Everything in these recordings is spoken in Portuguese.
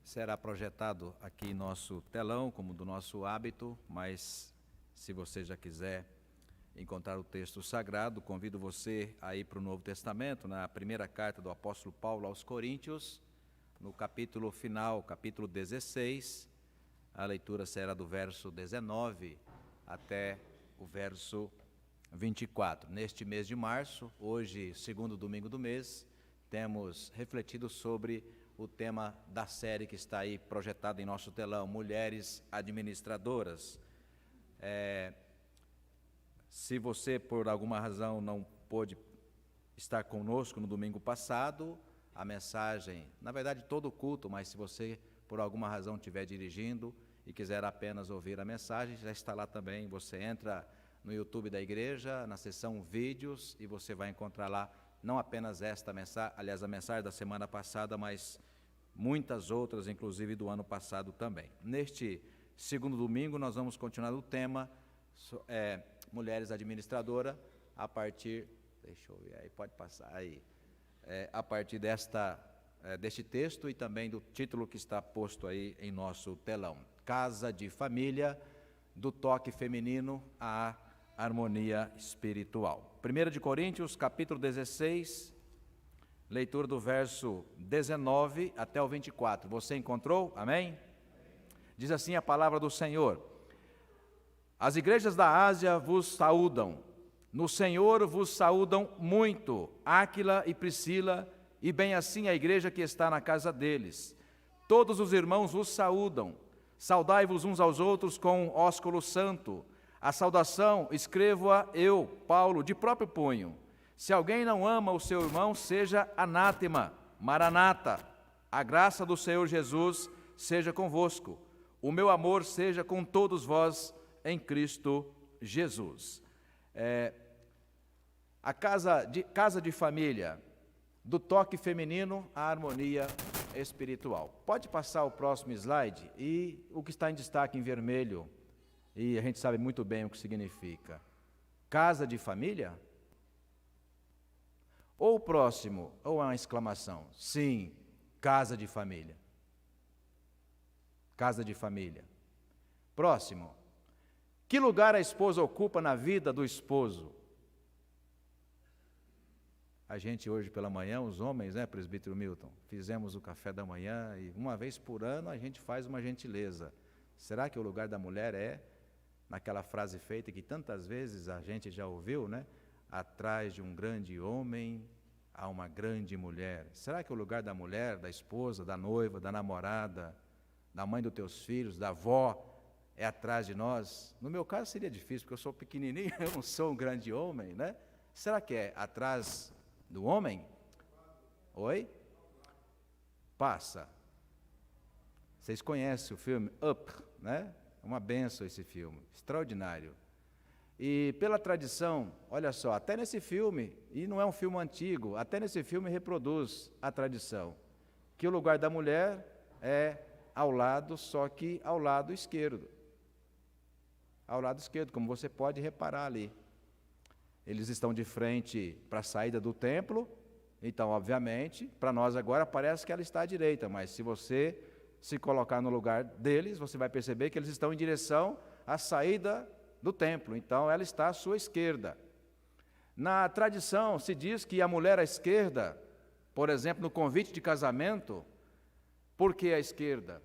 será projetado aqui em nosso telão, como do nosso hábito, mas se você já quiser encontrar o texto sagrado, convido você a ir para o Novo Testamento, na primeira carta do apóstolo Paulo aos Coríntios, no capítulo final, capítulo 16, a leitura será do verso 19 até o verso 24. Neste mês de março, hoje, segundo domingo do mês, temos refletido sobre o tema da série que está aí projetado em nosso telão, Mulheres Administradoras. Se você, por alguma razão, não pôde estar conosco no domingo passado, a mensagem, na verdade todo o culto, mas se você, por alguma razão, estiver dirigindo e quiser apenas ouvir a mensagem, já está lá também. Você entra no YouTube da igreja, na seção vídeos, e você vai encontrar lá não apenas esta mensagem, aliás, a mensagem da semana passada, mas muitas outras, inclusive do ano passado também. Neste segundo domingo, nós vamos continuar o tema Mulheres Administradoras, a partir, deixa eu ver aí, pode passar aí, a partir deste texto e também do título que está posto aí em nosso telão. Casa de Família, do toque feminino à harmonia espiritual. 1 de Coríntios, capítulo 16, leitura do verso 19 até o 24. Você encontrou? Amém? Diz assim a palavra do Senhor: As igrejas da Ásia vos saúdam. No Senhor vos saúdam muito, Áquila e Priscila, e bem assim a igreja que está na casa deles. Todos os irmãos vos saúdam. Saudai-vos uns aos outros com ósculo santo. A saudação escrevo-a eu, Paulo, de próprio punho. Se alguém não ama o seu irmão, seja anátema. Maranata. A graça do Senhor Jesus seja convosco. O meu amor seja com todos vós em Cristo Jesus. A casa de família, do toque feminino à harmonia espiritual. Pode passar o próximo slide, e o que está em destaque em vermelho, e a gente sabe muito bem o que significa. Casa de família? Ou o próximo, ou uma exclamação? Sim, casa de família. Casa de família. Próximo. Que lugar a esposa ocupa na vida do esposo? A gente hoje pela manhã, os homens, presbítero Milton, fizemos o café da manhã e uma vez por ano a gente faz uma gentileza. Será que o lugar da mulher é naquela frase feita que tantas vezes a gente já ouviu, Atrás de um grande homem há uma grande mulher. Será que o lugar da mulher, da esposa, da noiva, da namorada, da mãe dos teus filhos, da avó, é atrás de nós? No meu caso seria difícil, porque eu sou pequenininho, eu não sou um grande homem, Será que é atrás do homem? Oi? Passa. Vocês conhecem o filme Up, Uma bênção esse filme, extraordinário. E pela tradição, olha só, até nesse filme, e não é um filme antigo, até nesse filme reproduz a tradição, que o lugar da mulher é ao lado, só que ao lado esquerdo. Ao lado esquerdo, como você pode reparar ali. Eles estão de frente para a saída do templo, então, obviamente, para nós agora parece que ela está à direita, mas se você se colocar no lugar deles, você vai perceber que eles estão em direção à saída do templo, então ela está à sua esquerda. Na tradição se diz que a mulher à esquerda, por exemplo, no convite de casamento, por que à esquerda?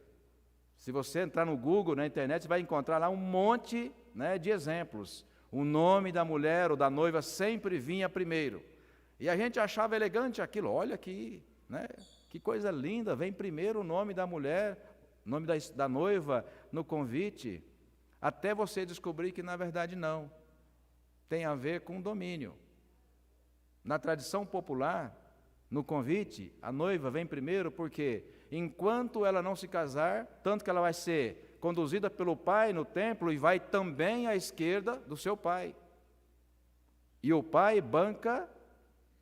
Se você entrar no Google, na internet, você vai encontrar lá um monte de exemplos. O nome da mulher ou da noiva sempre vinha primeiro. E a gente achava elegante aquilo. Olha aqui, que coisa linda, vem primeiro o nome da mulher, o nome da noiva no convite, até você descobrir que na verdade não. Tem a ver com domínio. Na tradição popular, no convite, a noiva vem primeiro porque enquanto ela não se casar, tanto que ela vai ser conduzida pelo pai no templo e vai também à esquerda do seu pai. E o pai banca,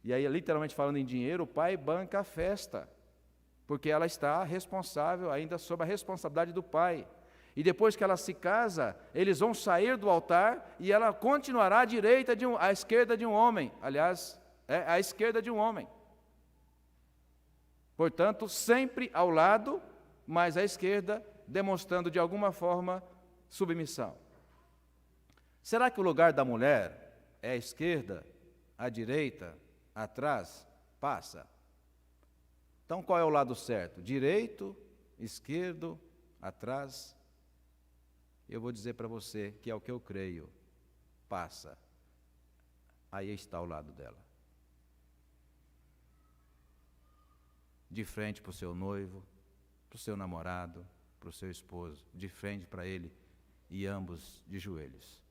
e aí literalmente falando em dinheiro, o pai banca a festa, porque ela está responsável ainda sob a responsabilidade do pai. E depois que ela se casa, eles vão sair do altar e ela continuará à esquerda de um homem. Aliás, à esquerda de um homem. Portanto, sempre ao lado mas a esquerda demonstrando de alguma forma submissão. Será que o lugar da mulher é a esquerda, a direita, atrás? Passa. Então qual é o lado certo? Direito, esquerdo, atrás? Eu vou dizer para você que é o que eu creio. Passa. Aí está o lado dela. De frente para o seu noivo, para o seu namorado, para o seu esposo, de frente para ele e ambos de joelhos.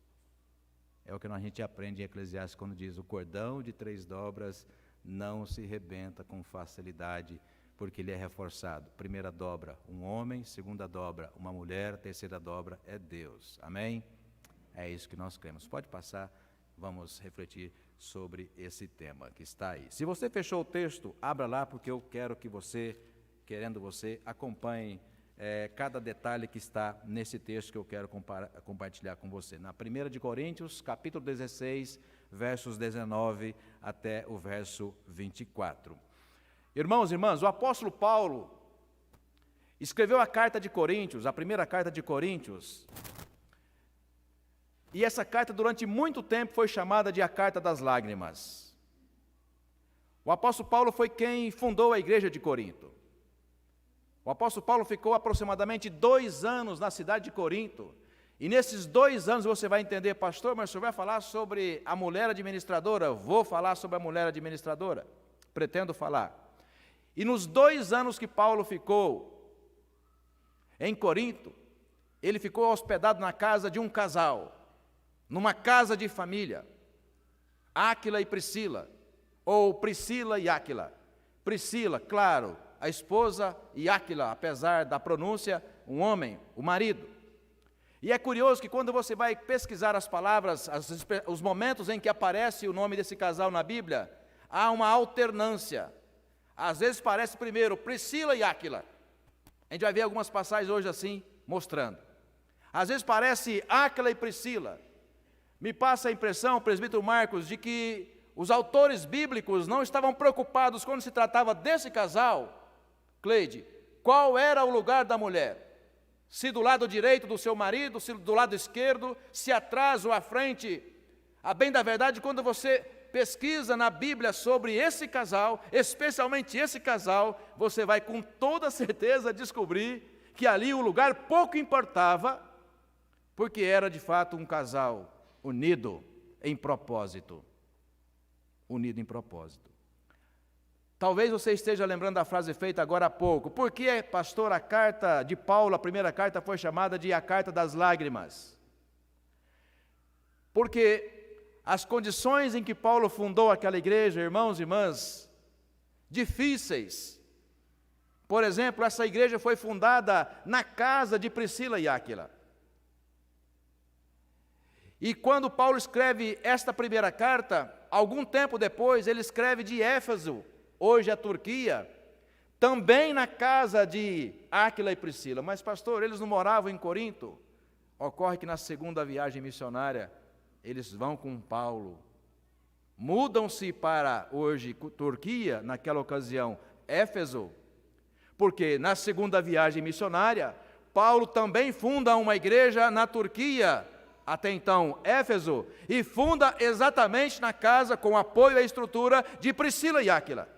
É o que a gente aprende em Eclesiastes quando diz: o cordão de 3 dobras não se rebenta com facilidade, porque ele é reforçado. Primeira dobra, um homem; segunda dobra, uma mulher; terceira dobra é Deus. Amém? É isso que nós cremos. Pode passar, vamos refletir sobre esse tema que está aí. Se você fechou o texto, abra lá, porque eu quero que você, querendo você, acompanhe cada detalhe que está nesse texto que eu quero compartilhar com você. Na 1 de Coríntios, capítulo 16, versos 19 até o verso 24. Irmãos e irmãs, o apóstolo Paulo escreveu a carta de Coríntios, a primeira carta de Coríntios, e essa carta durante muito tempo foi chamada de a carta das lágrimas. O apóstolo Paulo foi quem fundou a igreja de Corinto. O apóstolo Paulo ficou aproximadamente 2 anos na cidade de Corinto, e nesses 2 anos você vai entender: pastor, mas o senhor vai falar sobre a mulher administradora? Eu vou falar sobre a mulher administradora, pretendo falar. E nos 2 anos que Paulo ficou em Corinto, ele ficou hospedado na casa de um casal, numa casa de família, Áquila e Priscila, ou Priscila e Áquila. Priscila, claro, a esposa, e Áquila, apesar da pronúncia, um homem, o marido. E é curioso que quando você vai pesquisar as palavras, os momentos em que aparece o nome desse casal na Bíblia, há uma alternância. Às vezes parece primeiro Priscila e Áquila. A gente vai ver algumas passagens hoje assim, mostrando. Às vezes parece Áquila e Priscila. Me passa a impressão, presbítero Marcos, de que os autores bíblicos não estavam preocupados quando se tratava desse casal, Cleide, qual era o lugar da mulher? Se do lado direito do seu marido, se do lado esquerdo, se atrás ou à frente. A bem da verdade, quando você pesquisa na Bíblia sobre esse casal, especialmente esse casal, você vai com toda certeza descobrir que ali o lugar pouco importava, porque era de fato um casal unido em propósito. Unido em propósito. Talvez você esteja lembrando da frase feita agora há pouco. Por que, pastor, a carta de Paulo, a primeira carta, foi chamada de a carta das lágrimas? Porque as condições em que Paulo fundou aquela igreja, irmãos e irmãs, difíceis. Por exemplo, essa igreja foi fundada na casa de Priscila e Áquila. E quando Paulo escreve esta primeira carta, algum tempo depois, ele escreve de Éfeso, hoje a Turquia, também na casa de Áquila e Priscila. Mas, pastor, eles não moravam em Corinto? Ocorre que na segunda viagem missionária, eles vão com Paulo. Mudam-se para, hoje, Turquia, naquela ocasião, Éfeso, porque na segunda viagem missionária, Paulo também funda uma igreja na Turquia, até então Éfeso, e funda exatamente na casa, com apoio à estrutura de Priscila e Áquila.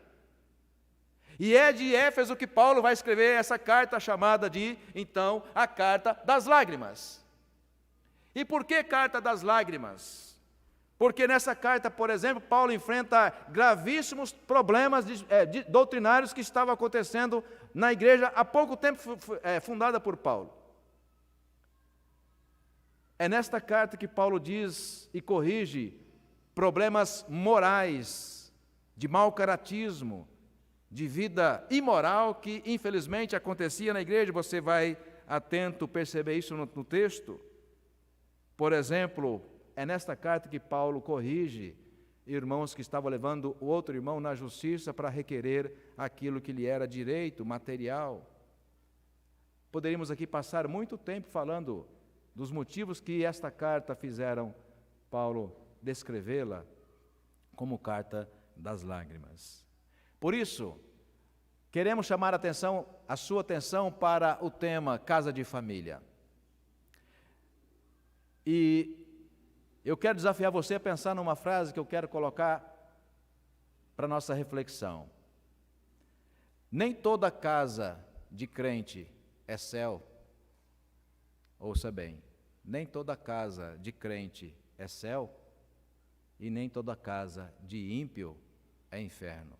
E é de Éfeso que Paulo vai escrever essa carta chamada de, então, a carta das lágrimas. E por que carta das lágrimas? Porque nessa carta, por exemplo, Paulo enfrenta gravíssimos problemas doutrinários que estavam acontecendo na igreja há pouco tempo fundada por Paulo. É nesta carta que Paulo diz e corrige problemas morais, de mau caratismo, de vida imoral que infelizmente acontecia na igreja. Você vai atento perceber isso no texto. Por exemplo, é nesta carta que Paulo corrige irmãos que estavam levando o outro irmão na justiça para requerer aquilo que lhe era direito material. Poderíamos aqui passar muito tempo falando dos motivos que esta carta fizeram Paulo descrevê-la como carta das lágrimas. Por isso, queremos chamar a sua atenção para o tema casa de família. E eu quero desafiar você a pensar numa frase que eu quero colocar para nossa reflexão. Nem toda casa de crente é céu. Ouça bem, nem toda casa de crente é céu e nem toda casa de ímpio é inferno.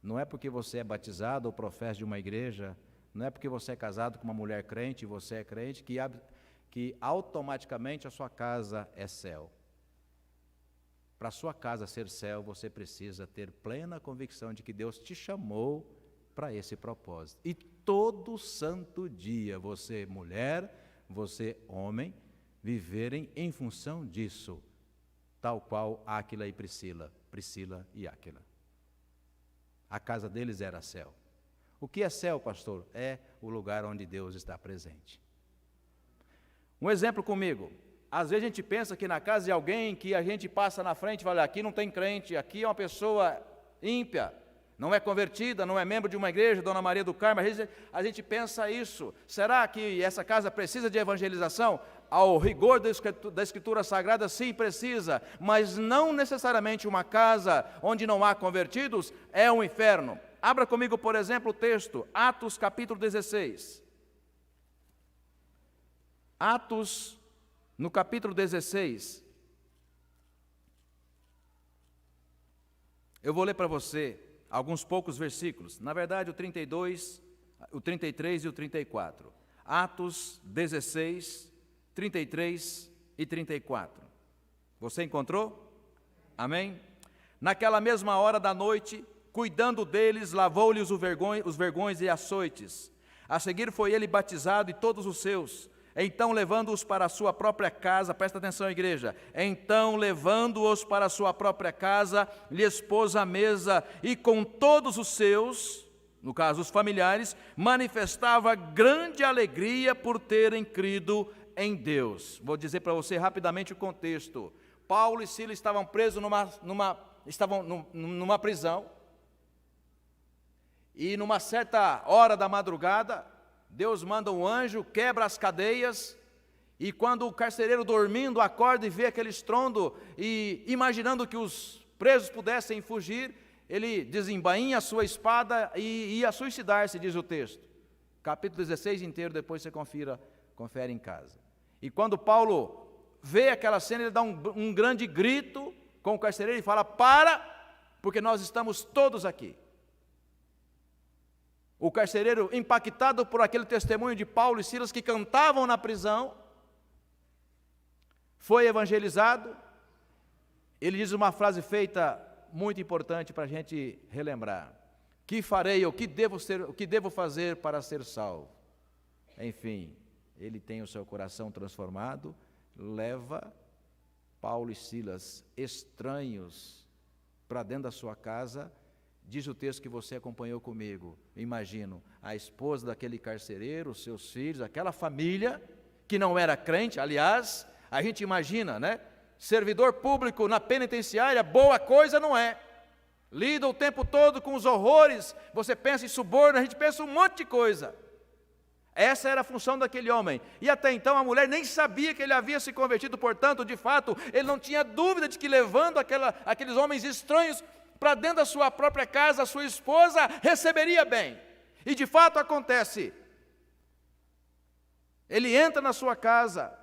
Não é porque você é batizado ou professa de uma igreja, não é porque você é casado com uma mulher crente e você é crente que automaticamente a sua casa é céu. Para a sua casa ser céu, você precisa ter plena convicção de que Deus te chamou para esse propósito. E todo santo dia, você mulher, você homem, viverem em função disso, tal qual Áquila e Priscila e Áquila. A casa deles era céu. O que é céu, pastor? É o lugar onde Deus está presente. Um exemplo comigo. Às vezes a gente pensa que na casa de alguém que a gente passa na frente e fala, aqui não tem crente, aqui é uma pessoa ímpia, não é convertida, não é membro de uma igreja, Dona Maria do Carmo. Às vezes a gente pensa isso. Será que essa casa precisa de evangelização? Ao rigor da Escritura Sagrada, sim, precisa, mas não necessariamente uma casa onde não há convertidos é um inferno. Abra comigo, por exemplo, o texto, Atos capítulo 16. Atos, no capítulo 16. Eu vou ler para você alguns poucos versículos. Na verdade, o 32, o 33 e o 34. Atos 16, 33 e 34. Você encontrou? Amém? Naquela mesma hora da noite, cuidando deles, lavou-lhes os vergões e açoites. A seguir foi ele batizado e todos os seus. Então, levando-os para a sua própria casa, presta atenção, igreja. Então, levando-os para a sua própria casa, lhes pôs a mesa e com todos os seus, no caso os familiares, manifestava grande alegria por terem crido em Deus. Vou dizer para você rapidamente o contexto. Paulo e Silas estavam presos numa prisão. E numa certa hora da madrugada, Deus manda um anjo, quebra as cadeias, e quando o carcereiro dormindo acorda e vê aquele estrondo, e imaginando que os presos pudessem fugir, ele desembainha a sua espada e ia suicidar-se, diz o texto. Capítulo 16 inteiro, depois você confere em casa. E quando Paulo vê aquela cena, ele dá um grande grito com o carcereiro e fala, para, porque nós estamos todos aqui. O carcereiro, impactado por aquele testemunho de Paulo e Silas que cantavam na prisão, foi evangelizado. Ele diz uma frase feita muito importante para a gente relembrar. Que farei, o que devo fazer para ser salvo? Enfim, ele tem o seu coração transformado, leva Paulo e Silas, estranhos, para dentro da sua casa. Diz o texto que você acompanhou comigo, imagino, a esposa daquele carcereiro, os seus filhos, aquela família que não era crente, aliás, a gente imagina, né? Servidor público na penitenciária, boa coisa não é. Lida o tempo todo com os horrores, você pensa em suborno, a gente pensa um monte de coisa. Essa era a função daquele homem. E até então a mulher nem sabia que ele havia se convertido, portanto, de fato, ele não tinha dúvida de que levando aqueles homens estranhos para dentro da sua própria casa, a sua esposa receberia bem. E de fato acontece. Ele entra na sua casa,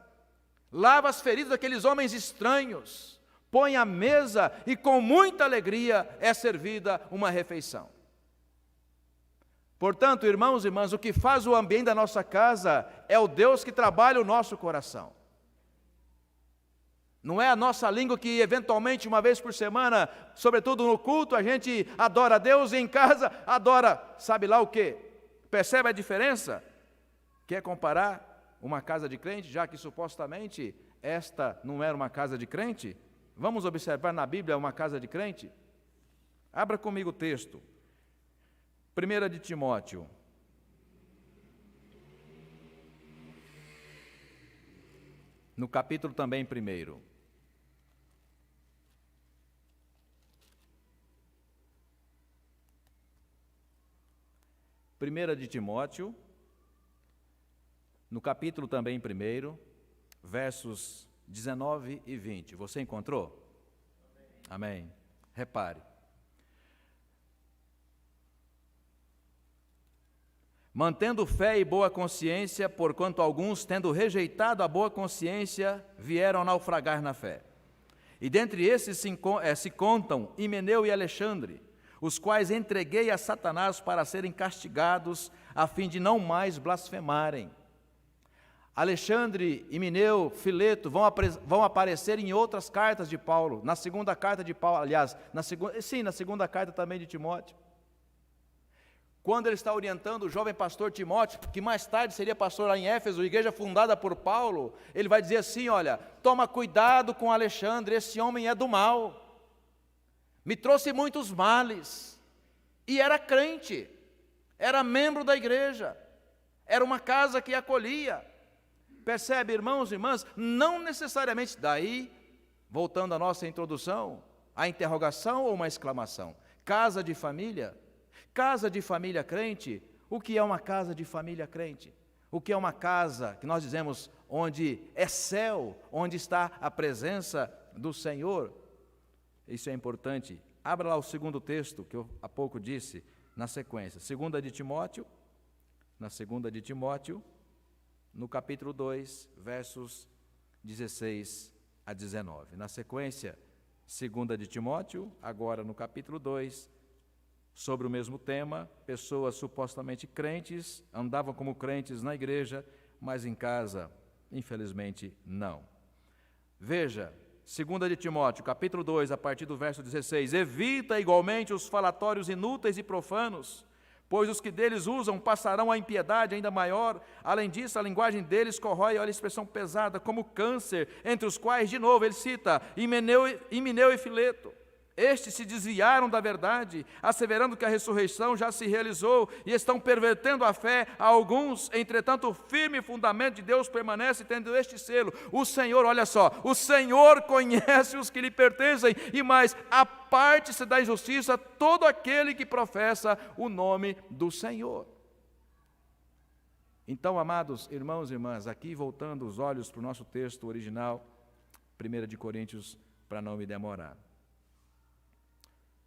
lava as feridas daqueles homens estranhos, põe a mesa e com muita alegria é servida uma refeição. Portanto, irmãos e irmãs, o que faz o ambiente da nossa casa é o Deus que trabalha o nosso coração. Não é a nossa língua que eventualmente uma vez por semana, sobretudo no culto, a gente adora a Deus e em casa adora, sabe lá o quê? Percebe a diferença? Quer comparar uma casa de crente, já que supostamente esta não era uma casa de crente? Vamos observar na Bíblia uma casa de crente? Abra comigo o texto. 1 de Timóteo. No capítulo também 1. 1 de Timóteo, no capítulo também 1, versos 19 e 20. Você encontrou? Amém. Repare. Mantendo fé e boa consciência, porquanto alguns, tendo rejeitado a boa consciência, vieram a naufragar na fé. E dentre esses se contam Himeneu e Alexandre, os quais entreguei a Satanás para serem castigados, a fim de não mais blasfemarem. Alexandre, Himeneu, Fileto vão aparecer em outras cartas de Paulo, na segunda carta de Paulo, aliás, na segunda carta também de Timóteo. Quando ele está orientando o jovem pastor Timóteo, que mais tarde seria pastor lá em Éfeso, igreja fundada por Paulo, ele vai dizer assim, olha, toma cuidado com Alexandre, esse homem é do mal, me trouxe muitos males, e era crente, era membro da igreja, era uma casa que acolhia. Percebe, irmãos e irmãs, não necessariamente daí, voltando à nossa introdução, a interrogação ou uma exclamação, casa de família crente. O que é uma casa de família crente? O que é uma casa que nós dizemos onde é céu, onde está a presença do Senhor? Isso é importante. Abra lá o segundo texto que eu há pouco disse, na sequência. Segunda de Timóteo, no capítulo 2, versos 16 a 19. Na sequência, segunda de Timóteo, agora no capítulo 2, sobre o mesmo tema, pessoas supostamente crentes, andavam como crentes na igreja, mas em casa, infelizmente, não. Veja, 2 de Timóteo, capítulo 2, a partir do verso 16, evita igualmente os falatórios inúteis e profanos, pois os que deles usam passarão a impiedade ainda maior. Além disso, a linguagem deles corrói, olha a expressão pesada, como câncer, entre os quais, de novo, ele cita Himeneu e Fileto. Estes se desviaram da verdade, asseverando que a ressurreição já se realizou e estão pervertendo a fé a alguns. Entretanto, o firme fundamento de Deus permanece, tendo este selo. O Senhor, olha só, o Senhor conhece os que lhe pertencem, e mais, aparte-se da injustiça todo aquele que professa o nome do Senhor. Então, amados irmãos e irmãs, aqui voltando os olhos para o nosso texto original, 1 de Coríntios, para não me demorar.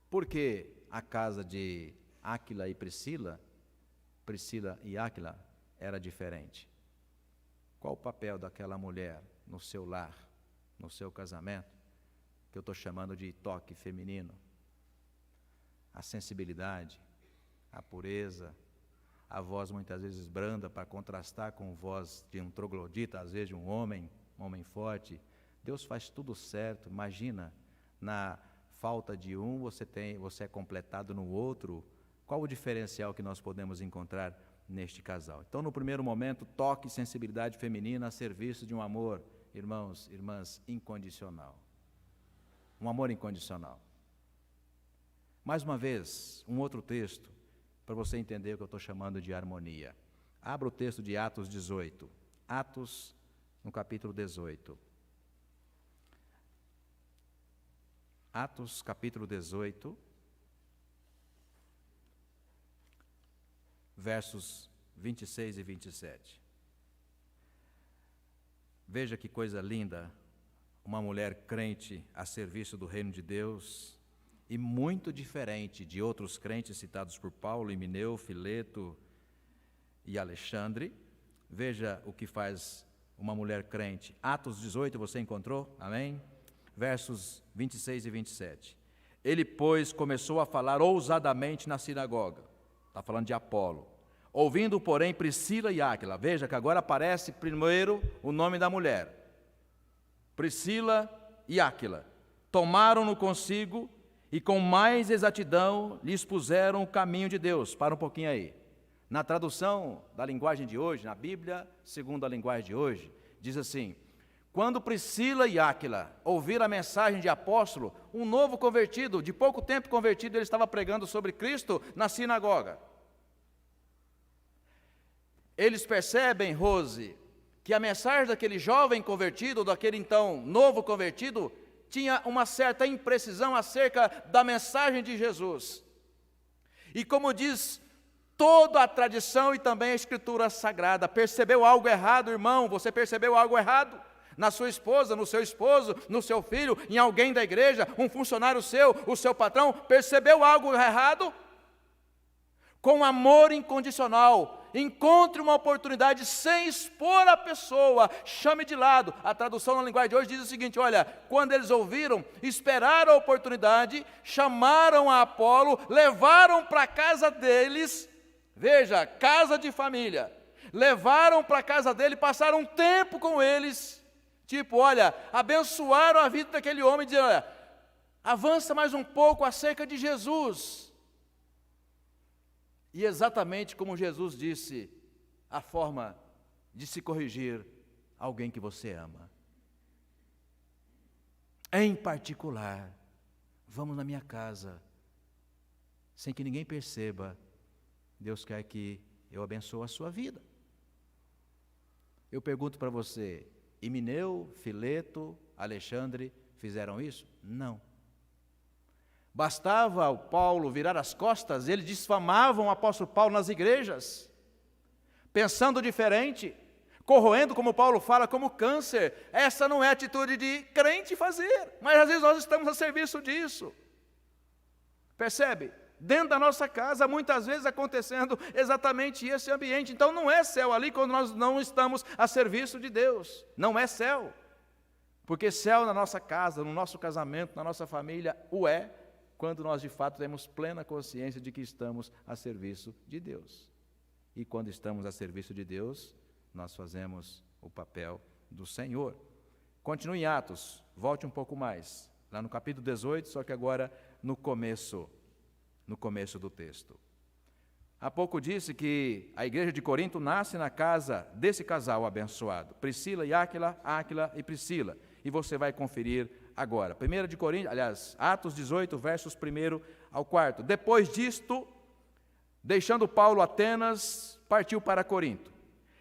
Por que a casa de Áquila e Priscila e Áquila, era diferente? Qual o papel daquela mulher no seu lar, no seu casamento, que eu estou chamando de toque feminino? A sensibilidade, a pureza, a voz muitas vezes branda para contrastar com a voz de um troglodita, às vezes de um homem forte. Deus faz tudo certo. Imagina, na falta de um, você é completado no outro. Qual o diferencial que nós podemos encontrar neste casal? Então, no primeiro momento, toque e sensibilidade feminina a serviço de um amor, irmãos, irmãs, incondicional. Um amor incondicional. Mais uma vez, um outro texto, para você entender o que eu estou chamando de harmonia. Abra o texto de Atos 18. Atos, no capítulo 18. Atos, capítulo 18, versos 26 e 27. Veja que coisa linda, uma mulher crente a serviço do reino de Deus, e muito diferente de outros crentes citados por Paulo, Himeneu, Fileto e Alexandre. Veja o que faz uma mulher crente. Atos 18, você encontrou? Amém? Versos 26 e 27. Ele, pois, começou a falar ousadamente na sinagoga. Está falando de Apolo. Ouvindo, porém, Priscila e Áquila. Veja que agora aparece primeiro o nome da mulher. Priscila e Áquila. Tomaram-no consigo e com mais exatidão lhe expuseram o caminho de Deus. Para um pouquinho aí. Na tradução da linguagem de hoje, na Bíblia, segundo a linguagem de hoje, diz assim: quando Priscila e Áquila ouviram a mensagem de apóstolo, um novo convertido, de pouco tempo convertido, ele estava pregando sobre Cristo na sinagoga. Eles percebem, Rose, que a mensagem daquele jovem convertido, daquele então novo convertido, tinha uma certa imprecisão acerca da mensagem de Jesus. E como diz toda a tradição e também a Escritura Sagrada. Percebeu algo errado, irmão? Você percebeu algo errado? Na sua esposa, no seu esposo, no seu filho, em alguém da igreja, um funcionário seu, o seu patrão, percebeu algo errado? Com amor incondicional, encontre uma oportunidade sem expor a pessoa, chame de lado. A tradução na linguagem de hoje diz o seguinte: olha, quando eles ouviram, esperaram a oportunidade, chamaram a Apolo, levaram para a casa deles, veja, casa de família, levaram para a casa dele, passaram um tempo com eles, tipo, olha, abençoaram a vida daquele homem, dizendo, olha, avança mais um pouco acerca de Jesus. E exatamente como Jesus disse, a forma de se corrigir alguém que você ama. Em particular, vamos na minha casa, sem que ninguém perceba, Deus quer que eu abençoe a sua vida. Eu pergunto para você, Himeneu, Fileto, Alexandre fizeram isso? Não. Bastava o Paulo virar as costas, eles difamavam o apóstolo Paulo nas igrejas, pensando diferente, corroendo, como Paulo fala, como câncer. Essa não é a atitude de crente fazer, mas às vezes nós estamos a serviço disso. Percebe? Dentro da nossa casa, muitas vezes acontecendo exatamente esse ambiente. Então não é céu ali quando nós não estamos a serviço de Deus. Não é céu. Porque céu na nossa casa, no nosso casamento, na nossa família, o é, quando nós de fato temos plena consciência de que estamos a serviço de Deus. E quando estamos a serviço de Deus, nós fazemos o papel do Senhor. Continue em Atos, volte um pouco mais, lá no capítulo 18, só que agora no começo do texto. Há pouco disse que a igreja de Corinto nasce na casa desse casal abençoado, Priscila e Áquila, Áquila e Priscila, e você vai conferir agora. 1 de Coríntios, aliás, Atos 18, versos 1 ao 4. Depois disto, deixando Paulo Atenas, partiu para Corinto.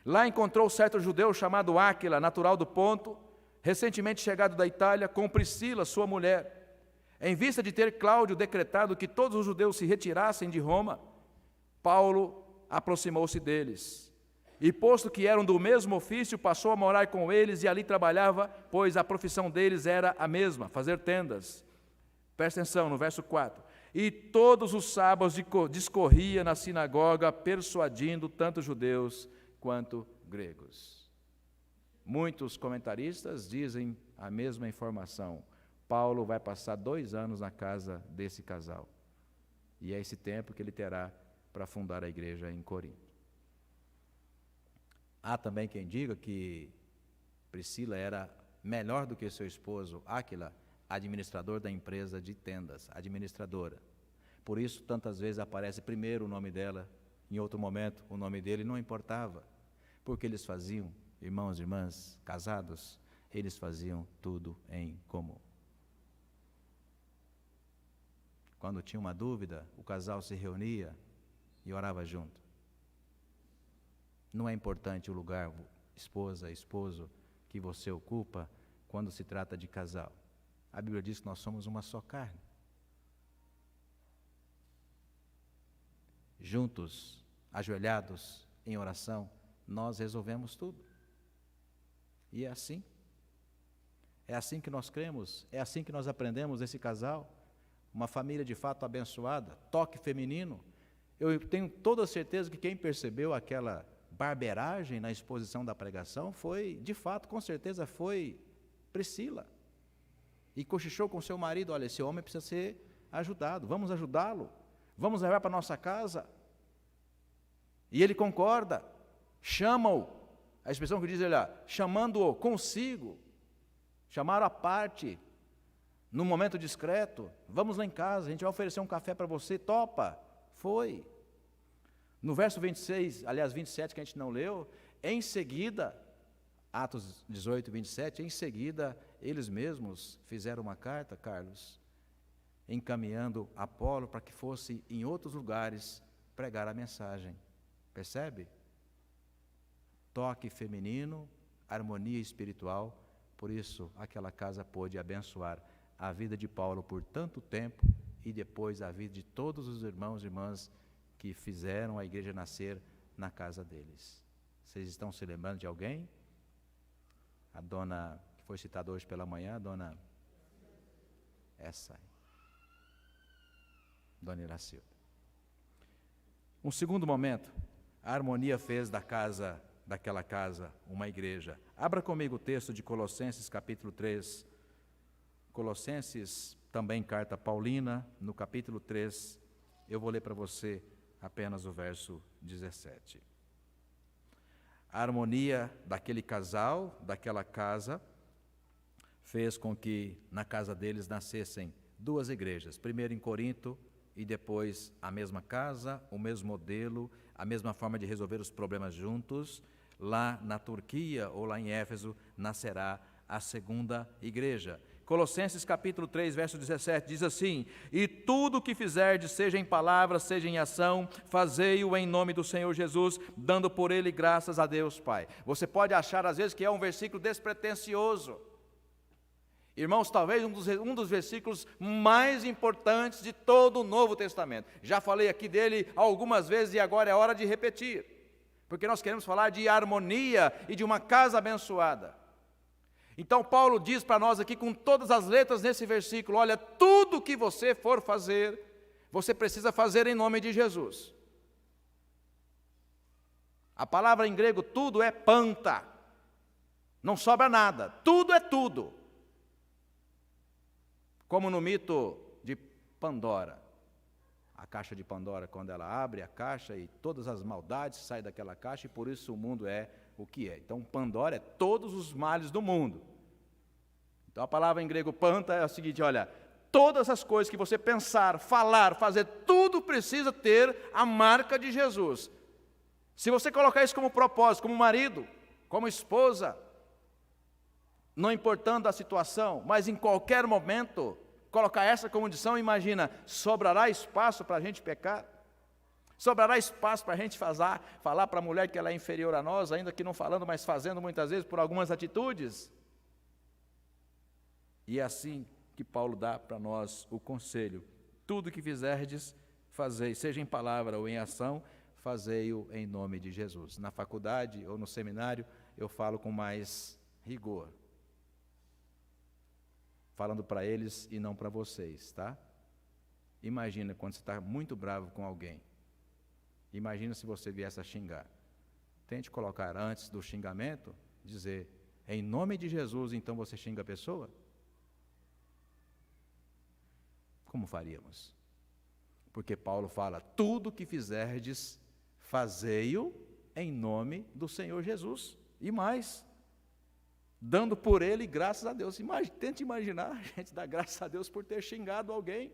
Lá encontrou certo judeu chamado Áquila, natural do Ponto, recentemente chegado da Itália, com Priscila, sua mulher. Em vista de ter Cláudio decretado que todos os judeus se retirassem de Roma, Paulo aproximou-se deles. E posto que eram do mesmo ofício, passou a morar com eles e ali trabalhava, pois a profissão deles era a mesma, fazer tendas. Presta atenção no verso 4. E todos os sábados discorria na sinagoga, persuadindo tanto judeus quanto gregos. Muitos comentaristas dizem a mesma informação. Paulo vai passar 2 anos na casa desse casal. E é esse tempo que ele terá para fundar a igreja em Corinto. Há também quem diga que Priscila era melhor do que seu esposo, Áquila, administrador da empresa de tendas, administradora. Por isso, tantas vezes aparece primeiro o nome dela, em outro momento o nome dele, não importava. Porque eles faziam, irmãos e irmãs, casados, eles faziam tudo em comum. Quando tinha uma dúvida, o casal se reunia e orava junto. Não é importante o lugar, esposa, esposo, que você ocupa quando se trata de casal. A Bíblia diz que nós somos uma só carne. Juntos, ajoelhados, em oração, nós resolvemos tudo. E é assim. É assim que nós cremos, é assim que nós aprendemos esse casal. Uma família de fato abençoada, toque feminino. Eu tenho toda a certeza que quem percebeu aquela barberagem na exposição da pregação foi, de fato, com certeza foi Priscila. E cochichou com seu marido, olha, esse homem precisa ser ajudado, vamos ajudá-lo, vamos levar para a nossa casa. E ele concorda, chama-o, a expressão que diz ele, chamando-o consigo, chamaram à parte, num momento discreto, vamos lá em casa, a gente vai oferecer um café para você, topa, foi. No verso 26, aliás 27 que a gente não leu, em seguida, Atos 18, 27, em seguida, eles mesmos fizeram uma carta, Carlos, encaminhando Apolo para que fosse em outros lugares pregar a mensagem. Percebe? Toque feminino, harmonia espiritual, por isso aquela casa pôde abençoar a vida de Paulo por tanto tempo e depois a vida de todos os irmãos e irmãs que fizeram a igreja nascer na casa deles. Vocês estão se lembrando de alguém? A dona, que foi citada hoje pela manhã, a dona essa aí. Dona Iracilda. Um segundo momento, a harmonia fez daquela casa uma igreja. Abra comigo o texto de Colossenses capítulo 3. Colossenses, também carta paulina, no capítulo 3, eu vou ler para você apenas o verso 17. A harmonia daquele casal, daquela casa, fez com que na casa deles nascessem duas igrejas, primeiro em Corinto e depois a mesma casa, o mesmo modelo, a mesma forma de resolver os problemas juntos. Lá na Turquia ou lá em Éfeso nascerá a segunda igreja. Colossenses capítulo 3, verso 17, diz assim: e tudo o que fizerdes, seja em palavra, seja em ação, fazei-o em nome do Senhor Jesus, dando por ele graças a Deus Pai. Você pode achar às vezes que é um versículo despretensioso. Irmãos, talvez um dos versículos mais importantes de todo o Novo Testamento. Já falei aqui dele algumas vezes e agora é hora de repetir, porque nós queremos falar de harmonia e de uma casa abençoada. Então Paulo diz para nós aqui com todas as letras nesse versículo: olha, tudo que você for fazer, você precisa fazer em nome de Jesus. A palavra em grego tudo é panta, não sobra nada, tudo é tudo. Como no mito de Pandora. A caixa de Pandora, quando ela abre a caixa e todas as maldades saem daquela caixa, e por isso o mundo é o que é. Então Pandora é todos os males do mundo. Então a palavra em grego panta é o seguinte: olha, todas as coisas que você pensar, falar, fazer, tudo precisa ter a marca de Jesus. Se você colocar isso como propósito, como marido, como esposa, não importando a situação, mas em qualquer momento, colocar essa condição, imagina, sobrará espaço para a gente pecar? Sobrará espaço para a gente falar para a mulher que ela é inferior a nós, ainda que não falando, mas fazendo muitas vezes por algumas atitudes? E é assim que Paulo dá para nós o conselho: tudo que fizerdes, fazei, seja em palavra ou em ação, fazei-o em nome de Jesus. Na faculdade ou no seminário, eu falo com mais rigor, falando para eles e não para vocês, tá? Imagina quando você está muito bravo com alguém. Imagina se você viesse a xingar. Tente colocar antes do xingamento, dizer, em nome de Jesus, então você xinga a pessoa? Como faríamos? Porque Paulo fala, tudo que fizerdes, fazei-o em nome do Senhor Jesus. E mais, dando por ele graças a Deus. Tente imaginar a gente dar graças a Deus por ter xingado alguém.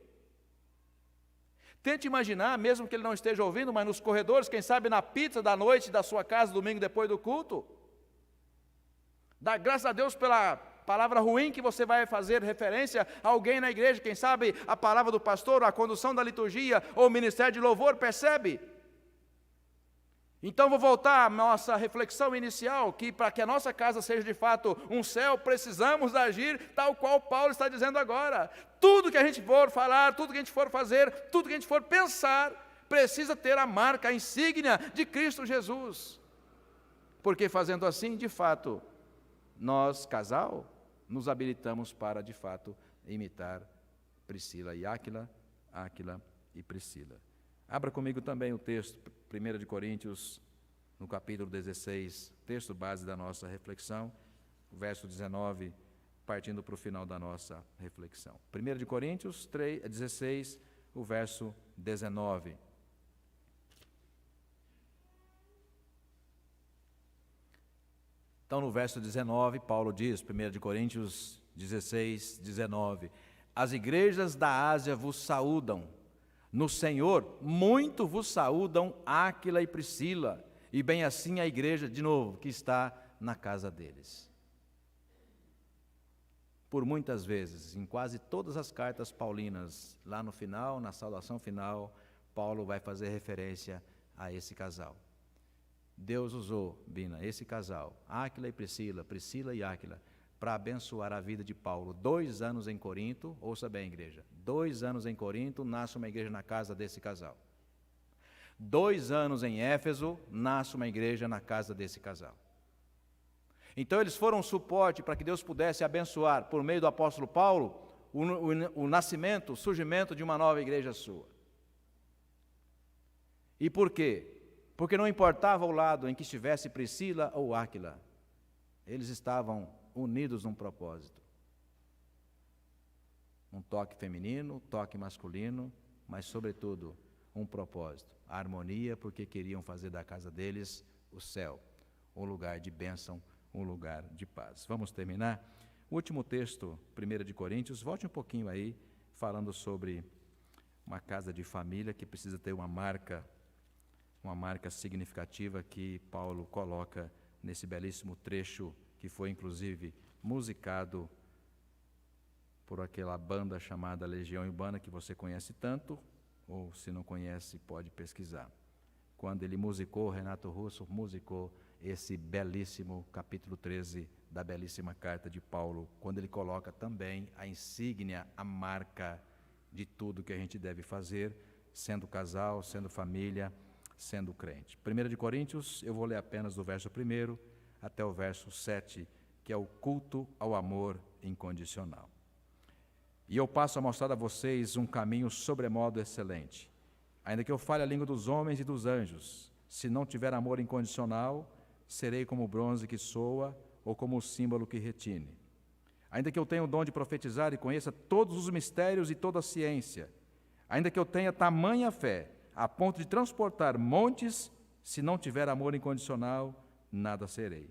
Tente imaginar, mesmo que ele não esteja ouvindo, mas nos corredores, quem sabe na pizza da noite da sua casa, domingo depois do culto. Dá graças a Deus pela palavra ruim que você vai fazer referência a alguém na igreja, quem sabe a palavra do pastor, a condução da liturgia, ou o ministério de louvor, percebe? Então vou voltar à nossa reflexão inicial, que para que a nossa casa seja de fato um céu, precisamos agir tal qual Paulo está dizendo agora. Tudo que a gente for falar, tudo que a gente for fazer, tudo que a gente for pensar, precisa ter a marca, a insígnia de Cristo Jesus. Porque fazendo assim, de fato, nós, casal, nos habilitamos para, de fato, imitar Priscila e Áquila, Áquila e Priscila. Abra comigo também o texto, 1 de Coríntios, no capítulo 16, texto base da nossa reflexão, verso 19, partindo para o final da nossa reflexão. 1 de Coríntios 16, o verso 19. Então, no verso 19, Paulo diz, 1 de Coríntios 16, 19, as igrejas da Ásia vos saúdam. No Senhor, muito vos saúdam Áquila e Priscila, e bem assim a igreja, de novo, que está na casa deles. Por muitas vezes, em quase todas as cartas paulinas, lá no final, na saudação final, Paulo vai fazer referência a esse casal. Deus usou, Bina, esse casal, Áquila e Priscila, Priscila e Áquila, para abençoar a vida de Paulo. 2 anos em Corinto, ouça bem, igreja, 2 anos em Corinto, nasce uma igreja na casa desse casal. 2 anos em Éfeso, nasce uma igreja na casa desse casal. Então eles foram um suporte para que Deus pudesse abençoar, por meio do apóstolo Paulo, o nascimento, o surgimento de uma nova igreja sua. E por quê? Porque não importava o lado em que estivesse Priscila ou Áquila, eles estavam unidos num propósito. Um toque feminino, um toque masculino, mas sobretudo um propósito, a harmonia, porque queriam fazer da casa deles o céu, um lugar de bênção, um lugar de paz. Vamos terminar? O último texto, 1 de Coríntios, volte um pouquinho aí, falando sobre uma casa de família que precisa ter uma marca significativa que Paulo coloca nesse belíssimo trecho que foi inclusive musicado por aquela banda chamada Legião Urbana, que você conhece tanto, ou se não conhece, pode pesquisar. Quando ele musicou, Renato Russo musicou esse belíssimo capítulo 13 da belíssima carta de Paulo, quando ele coloca também a insígnia, a marca de tudo que a gente deve fazer, sendo casal, sendo família, sendo crente. 1 de Coríntios, eu vou ler apenas do verso 1 até o verso 7, que é o culto ao amor incondicional. E eu passo a mostrar a vocês um caminho sobremodo excelente. Ainda que eu fale a língua dos homens e dos anjos, se não tiver amor incondicional, serei como o bronze que soa ou como o símbolo que retine. Ainda que eu tenha o dom de profetizar e conheça todos os mistérios e toda a ciência, ainda que eu tenha tamanha fé, a ponto de transportar montes, se não tiver amor incondicional, nada serei.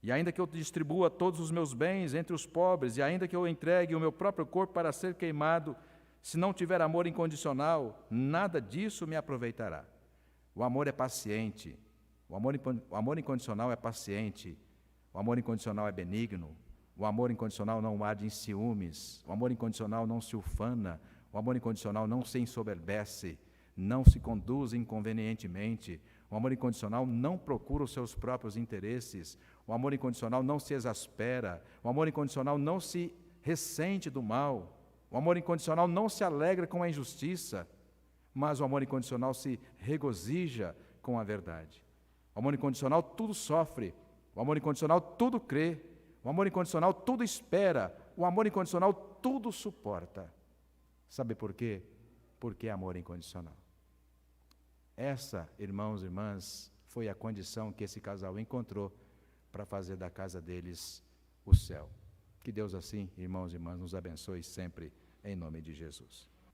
E ainda que eu distribua todos os meus bens entre os pobres, e ainda que eu entregue o meu próprio corpo para ser queimado, se não tiver amor incondicional, nada disso me aproveitará. O amor é paciente, o amor incondicional é paciente, o amor incondicional é benigno, o amor incondicional não arde em ciúmes, o amor incondicional não se ufana, o amor incondicional não se ensoberbece, não se conduz inconvenientemente, o amor incondicional não procura os seus próprios interesses, o amor incondicional não se exaspera, o amor incondicional não se ressente do mal, o amor incondicional não se alegra com a injustiça, mas o amor incondicional se regozija com a verdade. O amor incondicional tudo sofre, o amor incondicional tudo crê, o amor incondicional tudo espera, o amor incondicional tudo suporta. Sabe por quê? Porque é amor incondicional. Essa, irmãos e irmãs, foi a condição que esse casal encontrou para fazer da casa deles o céu. Que Deus assim, irmãos e irmãs, nos abençoe sempre, em nome de Jesus.